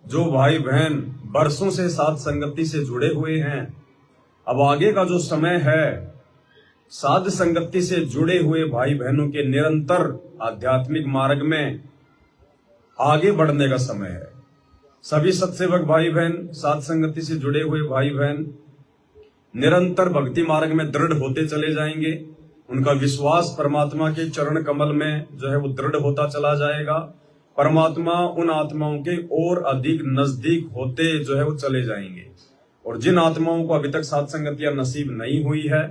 जो भाई बहन बरसों से साध संगति से जुड़े हुए हैं, अब आगे का जो समय है साध संगति से जुड़े हुए भाई बहनों के निरंतर आध्यात्मिक मार्ग में आगे बढ़ने का समय है। सभी सत्सेवक भाई बहन, साध संगति से जुड़े हुए भाई बहन निरंतर भक्ति मार्ग में दृढ़ होते चले जाएंगे। उनका विश्वास परमात्मा के चरण कमल में जो है वो दृढ़ होता चला जाएगा। परमात्मा उन आत्माओं के और अधिक नजदीक होते जो है वो चले जाएंगे। और जिन आत्माओं को अभी तक साध संगतियां नसीब नहीं हुई है,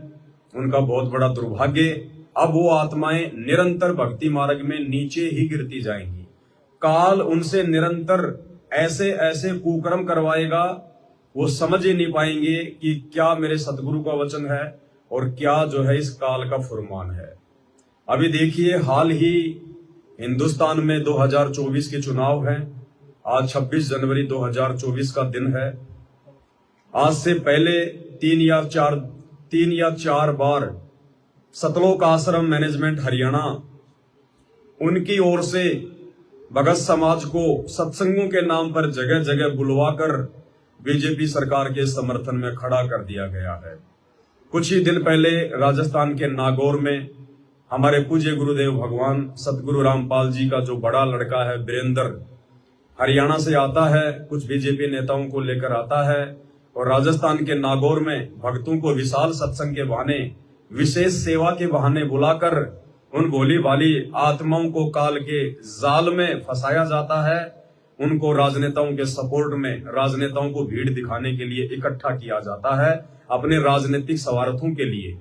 उनका बहुत बड़ा दुर्भाग्य, अब वो आत्माएं निरंतर भक्ति मार्ग में नीचे ही गिरती जाएंगी। काल उनसे निरंतर ऐसे ऐसे कुकर्म करवाएगा, वो समझ ही नहीं पाएंगे कि क्या मेरे सतगुरु का वचन है और क्या जो है इस काल का फुरमान है। अभी देखिए, हाल ही हिंदुस्तान में 2024 के चुनाव हैं। आज 26 जनवरी 2024 का दिन है। आज से पहले तीन या चार बार सतलोक आश्रम मैनेजमेंट हरियाणा उनकी ओर से भगत समाज को सत्संगों के नाम पर जगह जगह बुलवाकर बीजेपी सरकार के समर्थन में खड़ा कर दिया गया है। कुछ ही दिन पहले राजस्थान के नागौर में हमारे पूज्य गुरुदेव भगवान सतगुरु रामपाल जी का जो बड़ा लड़का है वीरेंद्र, हरियाणा से आता है, कुछ बीजेपी नेताओं को लेकर आता है और राजस्थान के नागौर में भक्तों को विशाल सत्संग के बहाने, विशेष सेवा के बहाने बुलाकर उन भोली भाली आत्माओं को काल के जाल में फंसाया जाता है। उनको राजनेताओं के सपोर्ट में, राजनेताओं को भीड़ दिखाने के लिए इकट्ठा किया जाता है अपने राजनीतिक स्वार्थों के लिए।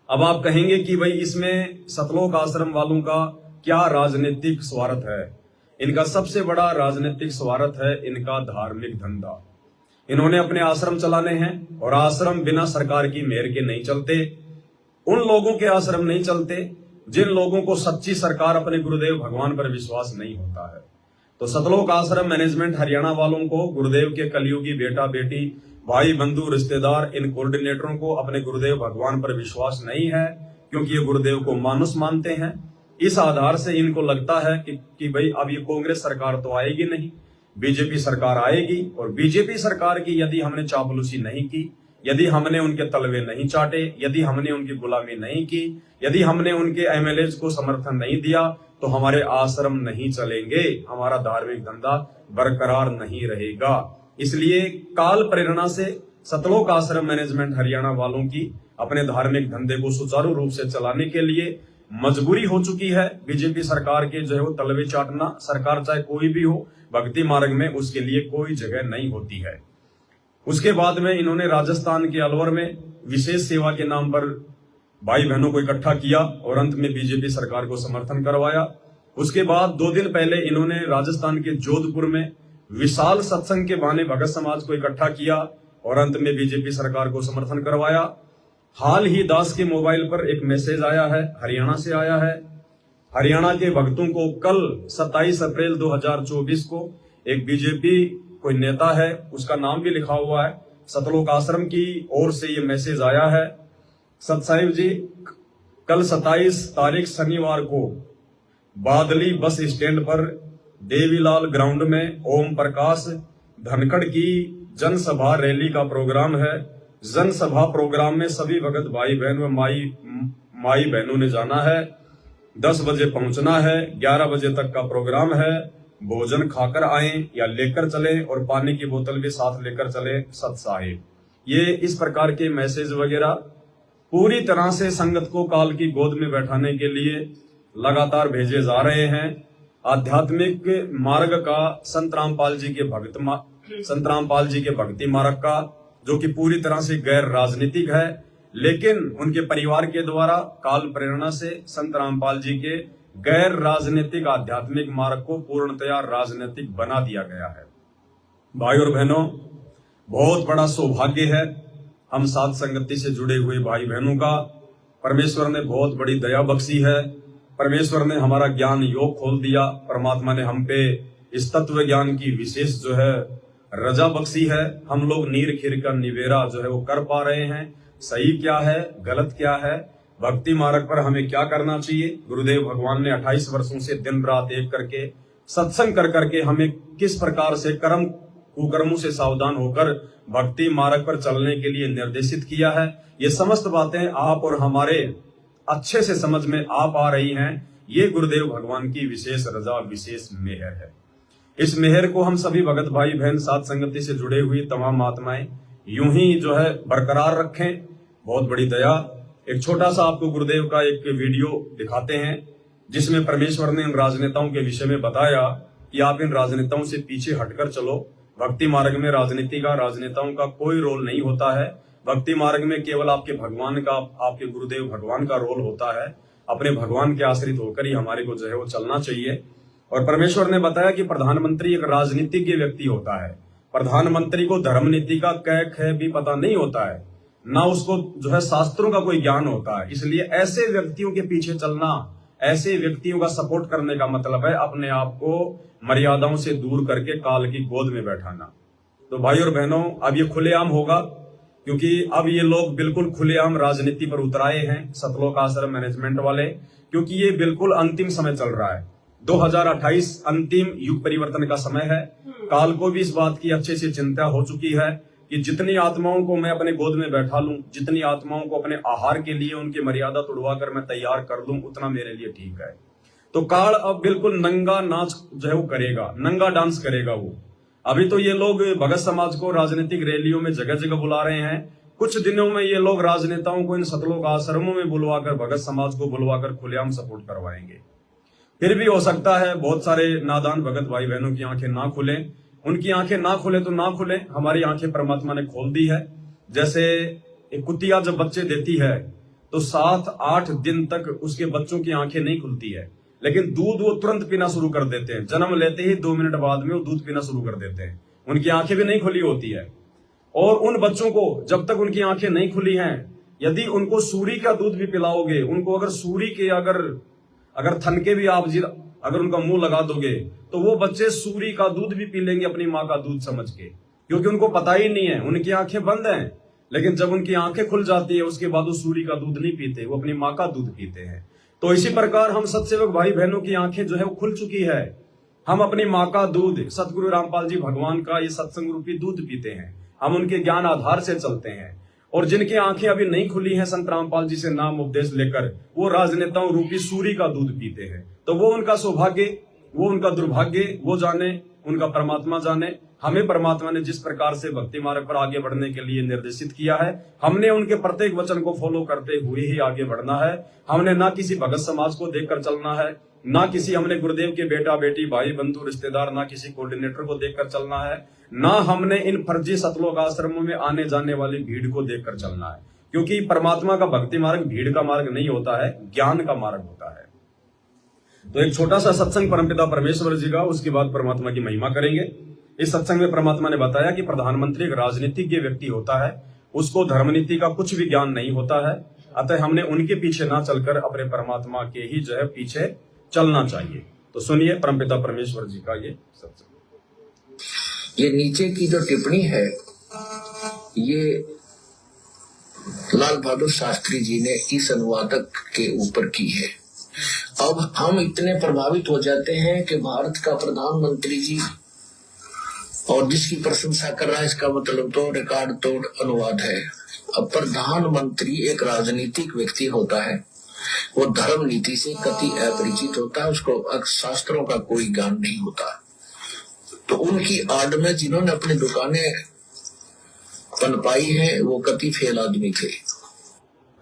अब आप कहेंगे कि भाई इसमें सतलोक आश्रम वालों का क्या राजनीतिक स्वार्थ है? इनका सबसे बड़ा राजनीतिक स्वार्थ है इनका धार्मिक धंधा। इन्होंने अपने आश्रम चलाने हैं और आश्रम बिना सरकार की मेहर के नहीं चलते। उन लोगों के आश्रम नहीं चलते जिन लोगों को सच्ची सरकार अपने गुरुदेव भगवान पर विश्वास नहीं होता है। तो सतलोक आश्रम मैनेजमेंट हरियाणा वालों को गुरुदेव के कलयुगी बेटा बेटी, भाई बंधु रिश्तेदार, इन कोऑर्डिनेटरों को अपने गुरुदेव भगवान पर विश्वास नहीं है, क्योंकि ये गुरुदेव को मानुस मानते हैं। इस आधार से इनको लगता है कि भाई अब ये कांग्रेस सरकार तो आएगी नहीं, बीजेपी सरकार आएगी। और बीजेपी सरकार की यदि हमने चापलूसी नहीं की, यदि हमने उनके तलवे नहीं चाटे, यदि हमने उनकी गुलामी नहीं की, यदि हमने उनके एमएलए को समर्थन नहीं दिया, तो हमारे आश्रम नहीं चलेंगे, हमारा धार्मिक धंधा बरकरार नहीं रहेगा। इसलिए काल प्रेरणा से सतलोक आश्रम मैनेजमेंट हरियाणा वालों की अपने धार्मिक धंधे को सुचारू रूप से चलाने के लिए मजबूरी हो चुकी है। बीजेपी सरकार के जो है वो तलवे चाटना, सरकार चाहे कोई भी हो, भक्ति मार्ग में उसके लिए कोई जगह नहीं होती है। उसके बाद में इन्होंने राजस्थान के अलवर में विशेष सेवा के नाम पर भाई बहनों को इकट्ठा किया और अंत में बीजेपी सरकार को समर्थन करवाया। उसके बाद 2 दिन पहले इन्होंने राजस्थान के जोधपुर में विशाल सत्संग के बहाने भगत समाज को इकट्ठा किया और अंत में बीजेपी सरकार को समर्थन करवाया। हाल ही दास के मोबाइल पर एक मैसेज आया है, हरियाणा से आया है। हरियाणा के भक्तों को कल 27 अप्रैल 2024 को एक बीजेपी कोई नेता है, उसका नाम भी लिखा हुआ है, सतलोक आश्रम की ओर से ये मैसेज आया है। सतसाहिब जी, कल 27 तारीख शनिवार को बादली बस स्टैंड पर देवीलाल ग्राउंड में ओम प्रकाश धनखड़ की जनसभा रैली का प्रोग्राम है। जनसभा प्रोग्राम में सभी भगत भाई बहन व माई बहनों ने जाना है। 10 बजे पहुंचना है, 11 बजे तक का प्रोग्राम है। भोजन खाकर आए या लेकर चले और पानी की बोतल भी साथ लेकर चले सत साहिब। ये इस प्रकार के मैसेज वगैरह पूरी तरह से संगत को काल की गोद में बैठाने के लिए लगातार भेजे जा रहे हैं। आध्यात्मिक मार्ग का संत रामपाल जी के भक्ति मार्ग का, जो कि पूरी तरह से गैर राजनीतिक है, लेकिन उनके परिवार के द्वारा काल प्रेरणा से संत रामपाल जी के गैर राजनीतिक आध्यात्मिक मार्ग को पूर्णतया राजनीतिक बना दिया गया है। भाई और बहनों, बहुत बड़ा सौभाग्य है हम साध संगति से जुड़े हुए भाई बहनों का। परमेश्वर ने बहुत बड़ी दया बख्शी है। परमेश्वर ने हमारा ज्ञान योग खोल दिया। परमात्मा ने हम पे इस तत्व ज्ञान की विशेष जो है रजा बख्शी है। हम लोग नीर खीर का निवेरा जो है वो कर पा रहे हैं। सही क्या है, गलत क्या है, भक्ति मार्ग पर हमें क्या करना चाहिए। गुरुदेव भगवान ने 28 वर्षों से दिन रात एक करके सत्संग कर करके हमें किस प्रकार से कर्म कुकर्मों से सावधान होकर भक्ति मार्ग पर चलने के लिए निर्देशित किया है। ये समस्त बातें आप और हमारे अच्छे से समझ में आ पा रही हैं। ये गुरुदेव भगवान की विशेष रजा, विशेष मेहर है। इस मेहर को हम सभी भगत भाई बहन, साध संगति से जुड़े हुए तमाम आत्माएं यूं ही जो है बरकरार रखें। बहुत बड़ी दया। एक छोटा सा आपको गुरुदेव का एक वीडियो दिखाते हैं जिसमें परमेश्वर ने इन राजनेताओं के विषय में बताया कि आप इन राजनेताओं से पीछे हटकर चलो। भक्ति मार्ग में राजनीति का, राजनेताओं का कोई रोल नहीं होता है। भक्ति मार्ग में केवल आपके भगवान का, आपके गुरुदेव भगवान का रोल होता है। अपने भगवान के आश्रित होकर ही हमारे को जो है वो चलना चाहिए। और परमेश्वर ने बताया कि प्रधानमंत्री एक राजनीतिज्ञ व्यक्ति होता है। प्रधानमंत्री को धर्म नीति का कै ख भी पता नहीं होता है, ना उसको जो है शास्त्रों का कोई ज्ञान होता है। इसलिए ऐसे व्यक्तियों के पीछे चलना, ऐसे व्यक्तियों का सपोर्ट करने का मतलब है अपने आप को मर्यादाओं से दूर करके काल की गोद में बैठाना। तो भाई और बहनों, अब ये खुलेआम होगा, क्योंकि अब ये लोग बिल्कुल खुलेआम राजनीति पर उतराए हैं, सतलोक आश्रम मैनेजमेंट वाले, क्योंकि ये बिल्कुल अंतिम समय चल रहा है। 2028 अंतिम युग परिवर्तन का समय है। काल को भी इस बात की अच्छे से चिंता हो चुकी है कि जितनी आत्माओं को मैं अपने गोद में बैठा लूं, जितनी आत्माओं को अपने आहार के लिए उनकी मर्यादा तोड़वा कर मैं तैयार कर दूं, उतना मेरे लिए ठीक है। तो काल अब बिल्कुल नंगा नाच जो है वो करेगा, नंगा डांस करेगा वो। अभी तो ये लोग भगत समाज को राजनीतिक रैलियों में जगह जगह बुला रहे हैं। कुछ दिनों में ये लोग राजनेताओं को इन सतलोक आश्रमों में बुलवाकर, भगत समाज को बुलवाकर खुलेआम सपोर्ट करवाएंगे। फिर भी हो सकता है बहुत सारे नादान भगत भाई बहनों की आंखें ना खुले। उनकी आंखें ना खुले तो ना खुले, हमारी आंखें परमात्मा ने खोल दी है। जैसे एक कुतिया जब बच्चे देती है तो 7-8 दिन तक उसके बच्चों की आंखें नहीं खुलती है, लेकिन दूध वो तुरंत पीना शुरू कर देते हैं। जन्म लेते ही 2 मिनट बाद में वो दूध पीना शुरू कर देते हैं। उनकी आंखें भी नहीं खुली होती है। और उन बच्चों को जब तक उनकी आंखें नहीं खुली हैं, यदि उनको सूरी का दूध भी पिलाओगे, उनको अगर सूरी के अगर थनके भी आप अगर उनका मुंह लगा दोगे तो वो बच्चे सूरी का दूध भी पी लेंगे अपनी माँ का दूध समझ के, क्योंकि उनको पता ही नहीं है, उनकी आंखें बंद हैं। लेकिन जब उनकी आंखें खुल जाती है उसके बाद वो सूरी का दूध नहीं पीते, वो अपनी माँ का दूध पीते हैं। तो इसी प्रकार हम सत्सेवक भाई बहनों की आंखें जो है वो खुल चुकी है। हम अपनी माँ का दूध, सतगुरु रामपाल जी भगवान का ये सत्संग रूपी दूध पीते हैं। हम उनके ज्ञान आधार से चलते हैं। और जिनकी आंखें अभी नहीं खुली हैं संत रामपाल जी से नाम उपदेश लेकर, वो राजनेताओं रूपी सूरी का दूध पीते हैं। तो वो उनका सौभाग्य, वो उनका दुर्भाग्य, वो जाने, उनका परमात्मा जाने। हमें परमात्मा ने जिस प्रकार से भक्ति मार्ग पर आगे बढ़ने के लिए निर्देशित किया है, हमने उनके प्रत्येक वचन को फॉलो करते हुए ही आगे बढ़ना है। हमने ना किसी भगत समाज को देखकर चलना है, ना किसी हमने गुरुदेव के बेटा बेटी भाई बंधु रिश्तेदार, ना किसी कोऑर्डिनेटर को देखकर चलना है, ना हमने इन फर्जी सतलोक आश्रमों में आने जाने वाली भीड़ को देखकर चलना है। क्योंकि परमात्मा का भक्ति मार्ग भीड़ का मार्ग नहीं होता है, ज्ञान का मार्ग होता है। तो एक छोटा सा सत्संग परमपिता परमेश्वर जी का, उसके बाद परमात्मा की महिमा करेंगे। इस सत्संग में परमात्मा ने बताया कि प्रधानमंत्री एक राजनीतिज्ञ व्यक्ति होता है, उसको धर्मनीति का कुछ भी ज्ञान नहीं होता है। अतः हमने उनके पीछे ना चलकर अपने परमात्मा के ही जो है पीछे चलना चाहिए। तो सुनिए परमपिता परमेश्वर जी का ये सत्संग। ये नीचे की जो टिप्पणी है ये लाल बहादुर शास्त्री जी ने इस अनुवादक के ऊपर की है। अब हम इतने प्रभावित हो जाते हैं कि भारत का प्रधानमंत्री जी और जिसकी प्रशंसा कर रहा है, इसका मतलब तो रिकॉर्ड तोड़ अनुवाद है। अब प्रधानमंत्री एक राजनीतिक व्यक्ति होता है, वो धर्म नीति से कति अपरिचित होता है, उसको शास्त्रों का कोई ज्ञान नहीं होता। तो उनकी आड़ में जिन्होंने अपनी दुकानें पनपाई है वो कति फेल आदमी थे।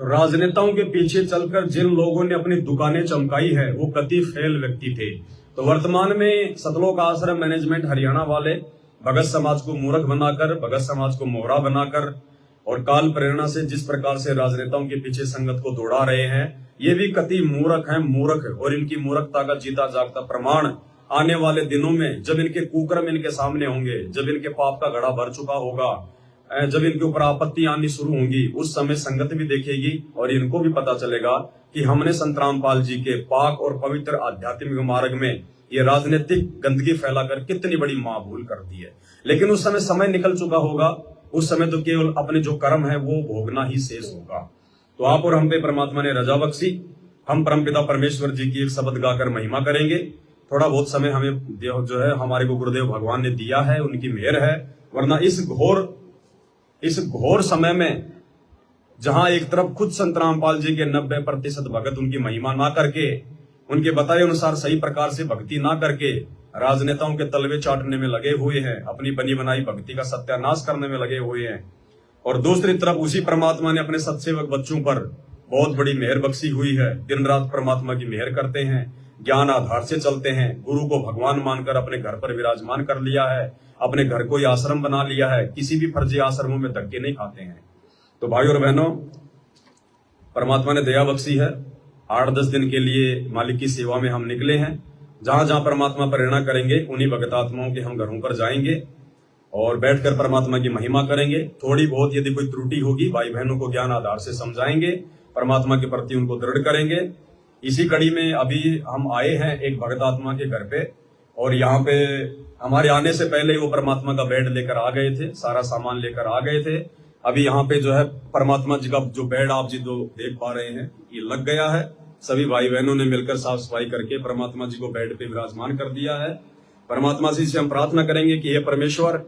राजनेताओं के पीछे चलकर जिन लोगों ने अपनी दुकानें चमकाई है वो कति फेल व्यक्ति थे। तो वर्तमान में सतलोक आश्रम मैनेजमेंट हरियाणा वाले भगत समाज को मूर्ख बनाकर, भगत समाज को मोहरा बनाकर और काल प्रेरणा से जिस प्रकार से राजनेताओं के पीछे संगत को दौड़ा रहे हैं, ये भी कति मूर्ख हैं, मूर्ख। और इनकी मूर्खता का जीता जागता प्रमाण आने वाले दिनों में, जब इनके कुकर्म इनके सामने होंगे, जब इनके पाप का घड़ा भर चुका होगा, जब इनके ऊपर आपत्ति आनी शुरू होंगी, उस समय संगत भी देखेगी और इनको भी पता चलेगा कि हमने संत रामपाल जी के पाक और पवित्र आध्यात्मिक मार्ग में ये राजनीतिक गंदगी फैलाकर कितनी बड़ी मां भूल कर दी है। लेकिन उस समय निकल चुका होगा। उस समय तो केवल अपने जो कर्म है वो भोगना ही शेष होगा। तो आप और हम पे परमात्मा ने रजा बख्शी। हम परमपिता परमेश्वर जी की एक शब्द गाकर महिमा करेंगे। थोड़ा बहुत समय हमें जो है हमारे को गुरुदेव भगवान ने दिया है, उनकी मेहर है। वरना इस घोर समय में जहां एक तरफ खुद संत रामपाल जी के 90% भगत उनकी महिमा ना करके, उनके बताए अनुसार सही प्रकार से भक्ति ना करके राजनेताओं के तलवे चाटने में लगे हुए हैं, अपनी बनी बनाई भक्ति का सत्यानाश करने में लगे हुए हैं, और दूसरी तरफ उसी परमात्मा ने अपने सत्सेवक बच्चों पर बहुत बड़ी मेहर बख्शी हुई है। दिन रात परमात्मा की मेहर करते हैं, ज्ञान आधार से चलते हैं, गुरु को भगवान मानकर अपने घर पर विराजमान कर लिया है, अपने घर को ही आश्रम बना लिया है, किसी भी फर्जी आश्रमों में धक्के नहीं खाते हैं। तो भाई और बहनों, परमात्मा ने दया बख्शी है। 8-10 दिन के लिए मालिक की सेवा में हम निकले हैं। जहां जहां परमात्मा प्रेरणा करेंगे उन्हीं भगत आत्माओं के हम घरों पर जाएंगे और बैठकर परमात्मा की महिमा करेंगे। थोड़ी बहुत यदि कोई त्रुटि होगी, भाई बहनों को ज्ञान आधार से समझाएंगे, परमात्मा के प्रति उनको दृढ़ करेंगे। इसी कड़ी में अभी हम आए हैं एक भगत आत्मा के घर पे, और यहाँ पे हमारे आने से पहले वो परमात्मा का बेड लेकर आ गए थे, सारा सामान लेकर आ गए थे। अभी यहाँ पे जो है परमात्मा जी का जो बेड आप जी जो देख पा रहे हैं ये लग गया है। सभी भाई बहनों ने मिलकर साफ सफाई करके परमात्मा जी को बेड पे विराजमान कर दिया है। परमात्मा जी से हम प्रार्थना करेंगे कि हे परमेश्वर,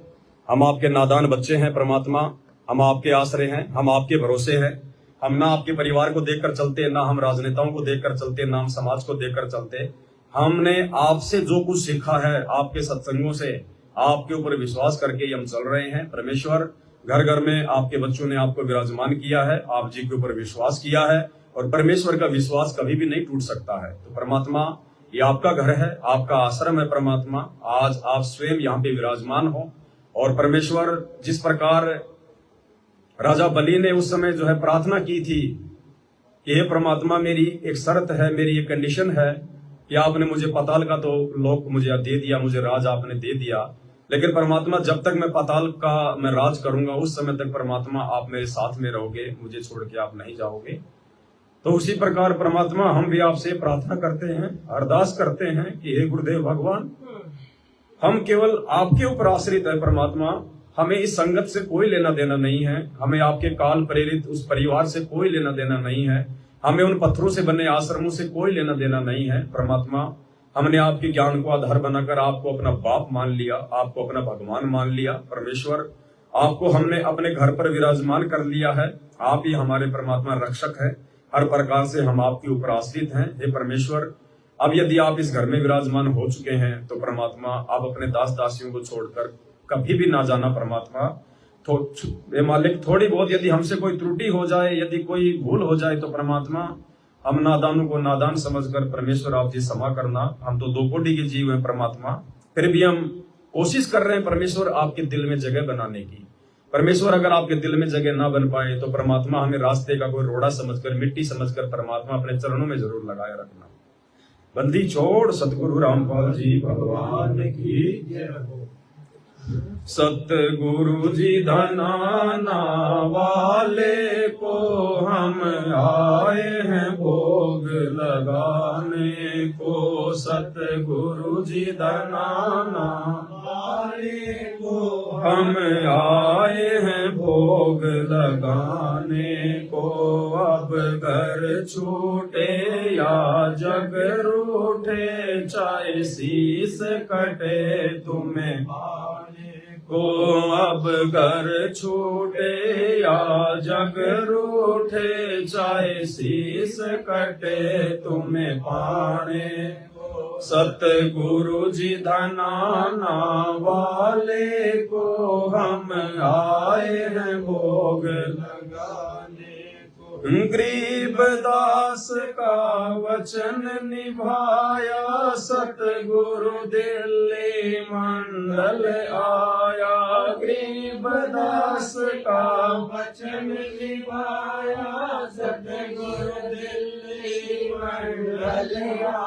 हम आपके नादान बच्चे हैं परमात्मा, हम आपके आश्रय हैं, हम आपके भरोसे हैं। हम ना आपके परिवार को देखकर चलते, ना हम राजनेताओं को देखकर चलते, ना हम समाज को देखकर चलते। हमने आपसे जो कुछ सीखा है, आपके सत्संगों से, आपके ऊपर विश्वास करके हम चल रहे हैं। परमेश्वर, घर घर में आपके बच्चों ने आपको विराजमान किया है, आप जी के ऊपर विश्वास किया है, और परमेश्वर का विश्वास कभी भी नहीं टूट सकता है। तो परमात्मा, ये आपका घर है, आपका आश्रम है परमात्मा। आज आप स्वयं यहाँ पे विराजमान हो, और परमेश्वर, जिस प्रकार राजा बलि ने उस समय जो है प्रार्थना की थी कि हे परमात्मा, मेरी एक शर्त है, मेरी एक कंडीशन है कि आपने मुझे पाताल का तो लोक मुझे दे दिया, मुझे राज आपने दे दिया, लेकिन परमात्मा जब तक मैं पाताल का मैं राज करूंगा उस समय तक परमात्मा आप मेरे साथ में रहोगे, मुझे छोड़ के आप नहीं जाओगे। तो उसी प्रकार परमात्मा हम भी आपसे प्रार्थना करते हैं, अरदास करते हैं कि हे गुरुदेव भगवान, हम केवल आपके ऊपर आश्रित है परमात्मा। हमें इस संगत से कोई लेना देना नहीं है, हमें आपके काल प्रेरित उस परिवार से कोई लेना देना नहीं है, हमें उन पत्थरों से बने आश्रमों से कोई लेना देना नहीं है परमात्मा। हमने आपके ज्ञान को आधार बनाकर आपको अपना बाप मान लिया, आपको अपना भगवान मान लिया। परमेश्वर, आपको हमने अपने घर पर विराजमान कर लिया है, आप ही हमारे परमात्मा रक्षक है, हर प्रकार से हम आपके ऊपर आश्रित हैं। हे परमेश्वर, अब यदि आप इस घर में विराजमान हो चुके हैं तो परमात्मा आप अपने दास दासियों को छोड़कर कभी भी ना जाना परमात्मा। तो मालिक, थोड़ी बहुत यदि हमसे कोई त्रुटि हो जाए, यदि कोई भूल हो जाए तो परमात्मा हम नादानों को नादान समझकर परमेश्वर आप जी क्षमा करना। हम तो 2 कोटि के जीव हैं परमात्मा, फिर भी हम कोशिश कर रहे हैं परमेश्वर आपके दिल में जगह बनाने की। परमेश्वर, अगर आपके दिल में जगह ना बन पाए तो परमात्मा हमें रास्ते का कोई रोड़ा समझकर, मिट्टी समझकर परमात्मा अपने चरणों में जरूर लगाए रखना। बंदी छोड़ सतगुरु रामपाल जी भगवान की जय हो। सतगुरु जी धनाना वाले को हम आए हैं भोग लगाने को। सतगुरु जी धनाना वाले को हम आए हैं भोग लगाने को। अब घर छूटे या जग रूठे, चाहे शीस कटे तुम्हें को। अब घर छूटे या जग रूठे, चाहे शीस कटे तुम्हें पाने। सतगुरु जी धनाना वाले को हम आए हैं भोग लगाने को। गरीब दास का वचन निभाया, सतगुरु दिल्ली मंडल आया। गरीब दास का वचन निभाया, सतगुरु दिल्ली मंडल आया।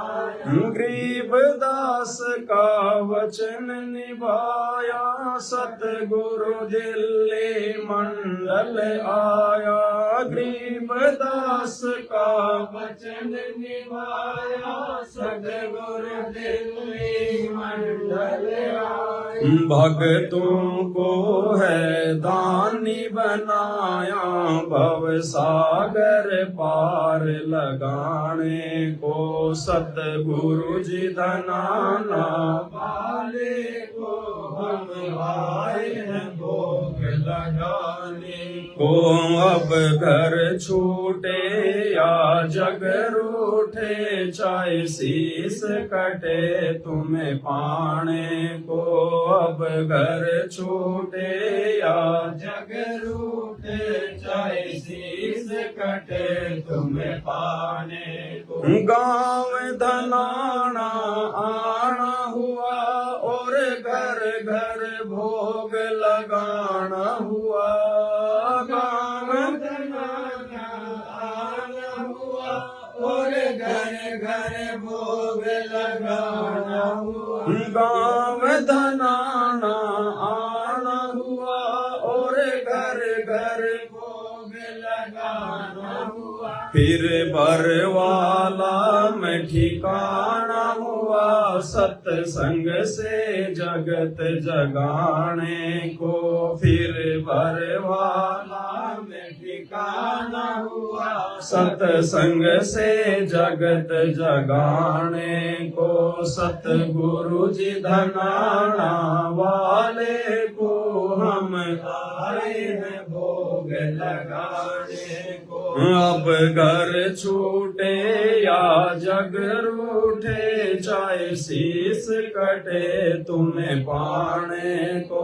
गरीब दास का वचन निभाया, सतगुरु दिल्ली मंडल आया। गरीब दास का वचन निभाया, सतगुरु दिल्ली मंडल आया। भक्तों को है दानी बनाया, भव सागर पार लगाने को। सतगुरु जी धनाना वाले को हम आए हैं भोग लगाने को। अब घर छूटे या जग रूठे, चाहे शीस कटे तुम्हें पाने को। अब घर छूटे या जग रूठे, चाहे शीस कटे तुम्हें पाने को। गाँव धनाना आना हुआ, और घर घर भोग लगाना हुआ। गाँव धनाना आना हुआ, और घर घर भोग लगाना हुआ। गाँव धनाना आना हुआ, और घर घर भोग लगाना हुआ। फिर बरवाला में ठिकाना हुआ, सत्संग से जगत जगाने को। फिर बरवाला में ठिकाना हुआ, सत्संग से जगत जगाने को। सतगुरु जी धनाना वाले को हम आए हैं भोग लगाने को। अब घर छूटे या जग रूठे, चाहे शीस कटे तुम्हें पाने को।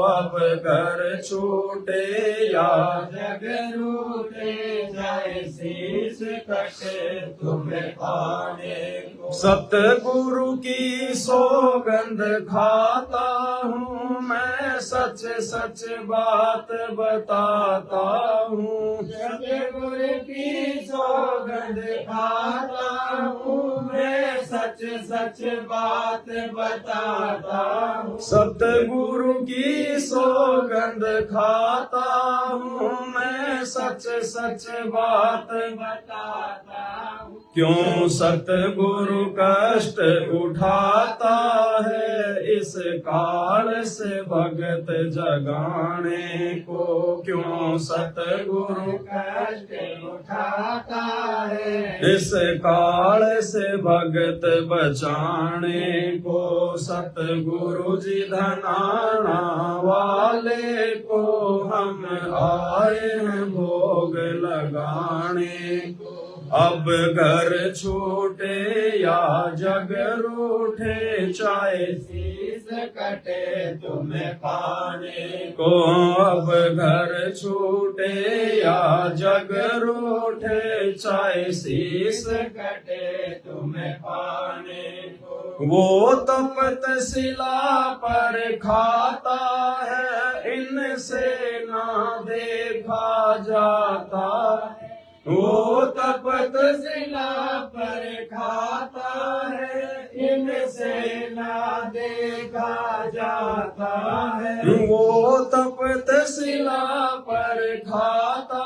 अब घर छूटे या जग रूठे, चाहे शीस कटे तुम्हें पाने को। सतगुरु की सौगंध खाता हूँ मैं, सच सच बात बताता हूँ। सतगुरु की सौगंध खाता हूँ मैं, सच सच बात बताता हूँ। सतगुरु की सौगंध खाता हूँ मैं, सच सच बात बताता हूँ। क्यों सतगुरु कष्ट उठाता है, इस काल से भगत जगाने को। क्यों सतगुरु कष्ट उठाता है, इस काल से भगत बचाने को। सतगुरु जी धनाना वाले को हम आए हैं भोग लगाने को। अब घर छूटे या जग रूठे, चाहे शीस कटे तुम्हें पाने को। अब घर छूटे या जग रूठे, चाहे शीस कटे तुम्हें पाने को। वो तपत शिला पर खाता है, इनसे ना देखा जाता है। वो तपत शिला पर खाता है, इनसे ना देखा जाता है। वो तपत शिला पर खाता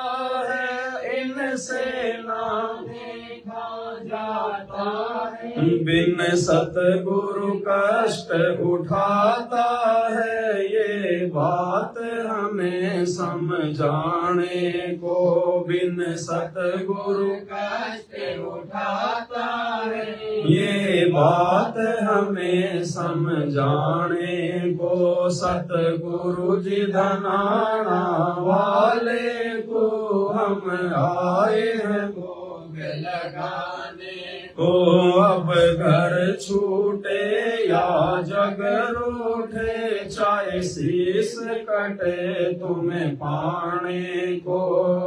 है, इनसे ना देखा जाता है। बिन सतगुरु कष्ट उठाता है, ये बात हमें समझाने को। बिन सतगुरु कष्ट उठाता है, ये बात हमें समझाने को। सतगुरु जी धनाना वाले को हम आए हैं भोग लगाने को। अब घर छूटे या जग रूठे, चाहे शीस कटे तुम्हें पाने को।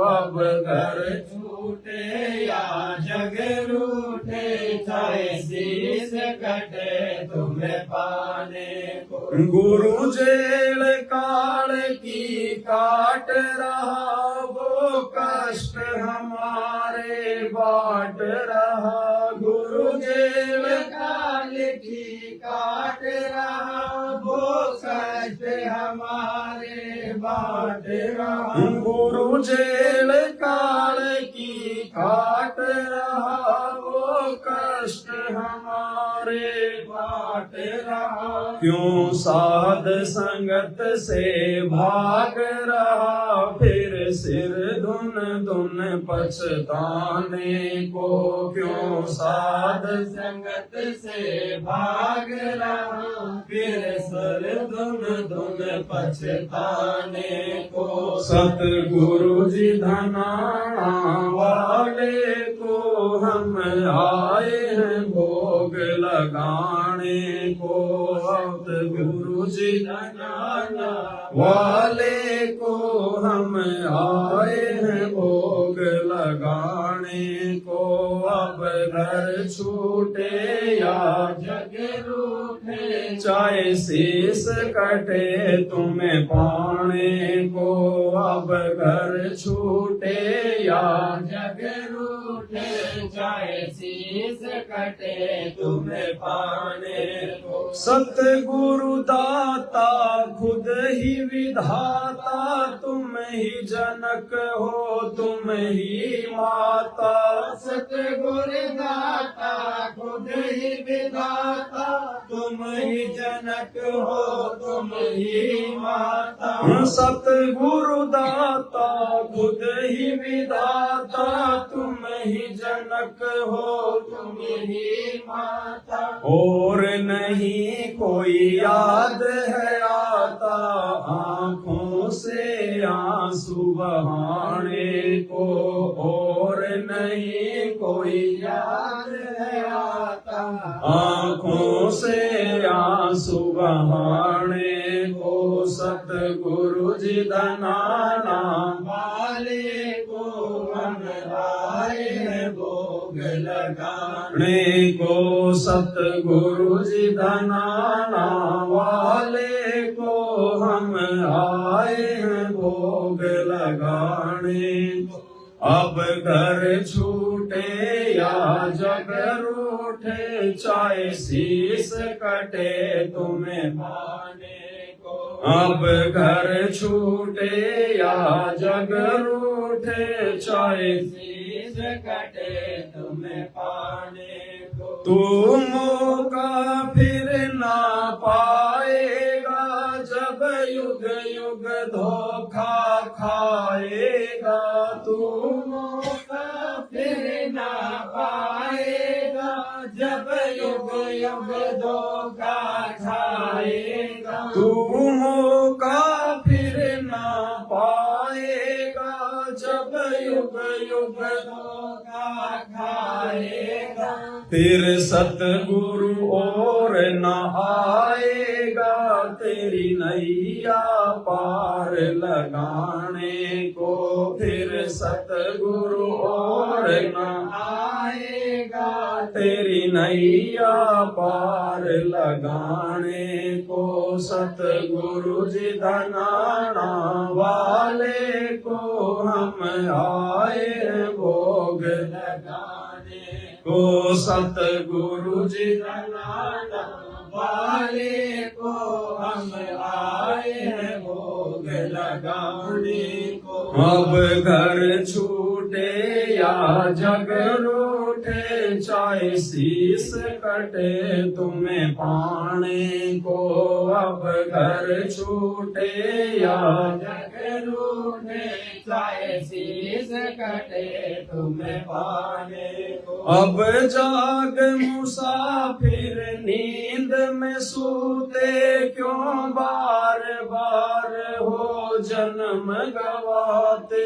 अब घर छूटे या जग रूठे, चाहे शीस कटे तुम्हें पाने को। गुरु जेल काल की काट रहा, वो कष्ट हमारे बाट रहा। गुरु जेल काल की काट रहा, वो कष्ट हमारे बाट रहा। गुरु जेल काल की काट रहा, वो कष्ट हमारे बाट रहा, क्यों साध संगत से भाग रहा, फिर सिर धुन धुन पछताने को, क्यों साध संगत से भाग रहा, फिर सिर धुन धुन पछताने को। सतगुरु जी धनाना वाले को हम आए हैं भोग लगाने को, सतगुरु जी धनाना वाले को हम आए हैं भोग लगाने को। अब घर छूटे या जग रूठे, चाहे शीश कटे तुम्हें पाने को, अब घर छूटे या जग रूठे, चाहे शीश कटे तुम्हें पाने को। सतगुरु दाता खुद ही विधाता, तुम ही जनक हो तुम ही माता, सतगुरु दाता खुद ही विधाता, तुम ही जनक हो तुम ही माता, सतगुरु दाता खुद ही विधाता, तुम ही जनक हो तुम ही माता। और नहीं कोई याद है आता, आँखों से आंसू बहाने को, और नहीं कोई याद है आता, आँखों से आंसू बहाने को। सतगुरु जी धनाना वाले को हम आए हैं भोग लगाने को, सतगुरु जी धनाना वाले को हम आए हैं भोग लगाने को। अब घर छूटे या जग रूठे, चाहे शीश कटे तुम्हें पाने को, अब घर छूटे या जग रूठे, चाहे शीश कटे तुम्हें पाने को। तू मौका फिर ना पाएगा, जब युग युग धोखा खाएगा, तू मौका फिर ना पाएगा, जब युग युग धोखा खाएगा, तू मौका फिर ना पाएगा, जब युग युग धोखा खाएगा, फिर सतगुरु और न आएगा, तेरी नैया पार लगाने को, फिर सतगुरु और न आएगा, तेरी नैया पार लगाने को। सतगुरु जी धनाना वाले को हम आए भोग लगाने को, सतगुरु जी धनाना वाले को हम आए हैं भोग लगाने को। अब घर छूटे या जग रूठे, चाहे शीश कटे तुम्हें पाने को, अब घर छूटे या जग रूठे, चाहे शीश कटे तुम्हें पाने को। अब जाग मुसाफिर नींद में सूते, क्यों बार बार हो जन्म गवाते,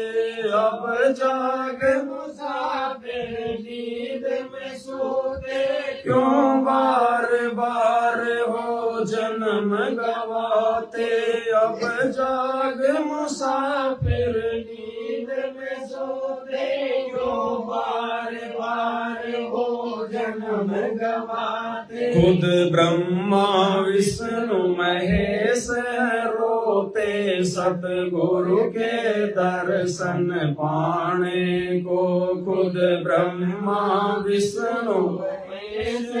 अब जाग मुसाफिर नींद में सूते, क्यों बार बार हो जन्म गवाते, अब जाग मुसाफिर नींद में सोते, क्यों बार बार हो जन्म गवाते। खुद ब्रह्मा विष्णु महेश रोते, सतगुरु के दर्शन पाने को, खुद ब्रह्मा विष्णु महेश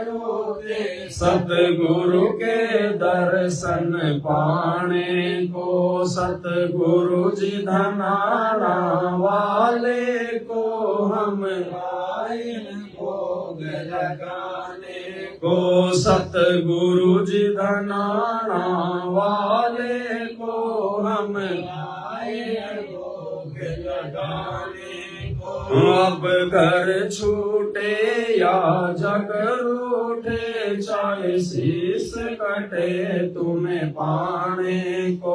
रोते, सतगुरु के दर्शन पाने को। सतगुरु जी धनाना वाले को हम आए भोग भोग लगाने को सतगुरु जी धनाना वाले को हम आए भोग लगाने को। अब घर छूटे या जग रूठे चाहे शीश कटे तुम्हें पाने को।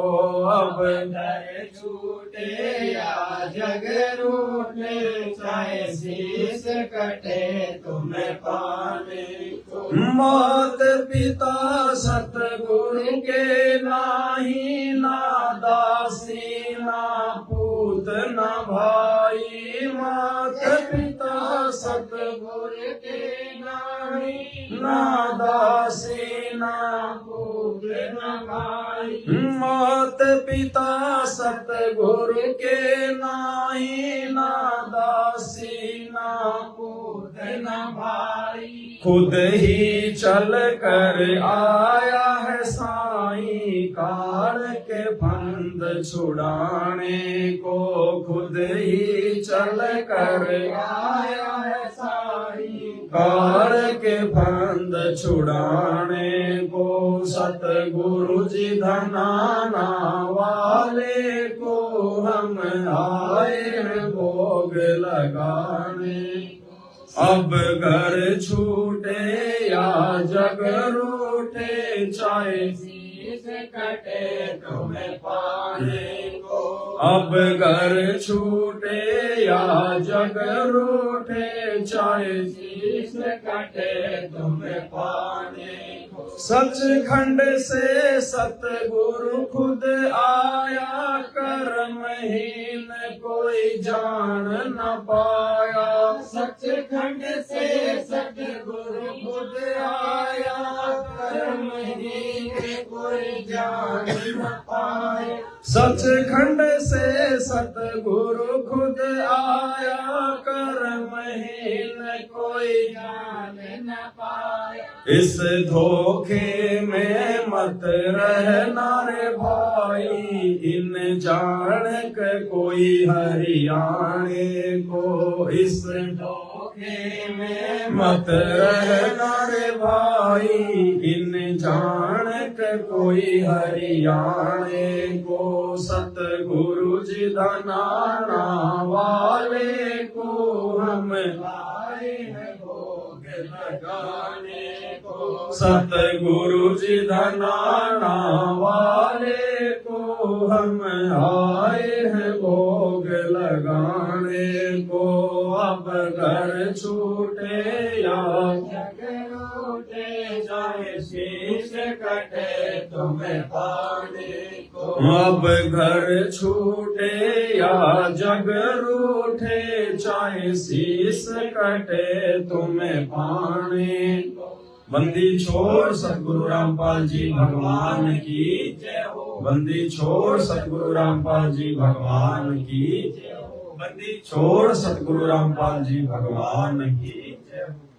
अब घर छूटे या जग रूठे चाहे शीश कटे तुम्हें पाने को। मात पिता सतगुरु के नाही ना दासी ना पूत ना भाई। मात पिता सतगुरु के नाही ना दासी ना पूत ना भाई। मात पिता सतगुरु के नाही ना दासी ना पूत ना भाई। खुद ही चल कर आया है साईं काल के फंद छुड़ाने को। खुद ही चल कर आया है साईं काल के फंद छुड़ाने को। सतगुरु जी धनाना वाले को हम आए हैं भोग लगाने। अब घर छूटे या जग रूठे चाहे शीश कटे तुम्हें पाने को। अब घर छूटे या जग रूठे चाहे शीश कटे तुम्हें पाने को। सचखंड से सतगुरु खुद आया कर्महीन कोई जान न पाया। सचखंड से सतगुरु खुद आया कर्महीन कोई जान न पाया। सचखंड से सतगुरु खुद आया कर्महीन कोई जान न पाया। इस धोखे में मत रहना रे भाई। इन जान के कोई हरियाणे को। इस धोखे में मत रहना रे भाई। इन जान के कोई हरियाणे को। सतगुरु जी धनाना वाले को हम आए हैं भोग लगाने को। सतगुरु जी धनाना वाले को हम आए हैं भोग लगाने को। अब घर छूटे या जग रूठे चाहे शीश कटे तुम्हें पाने को। अब घर छूटे या जग रूठे चाहे शीश कटे तुम्हें पाने को। बंदी छोड़ सतगुरु रामपाल जी भगवान की जय हो। बंदी छोड़ सतगुरु रामपाल जी भगवान की जय हो। बंदी छोड़ सतगुरु रामपाल जी भगवान की जय हो।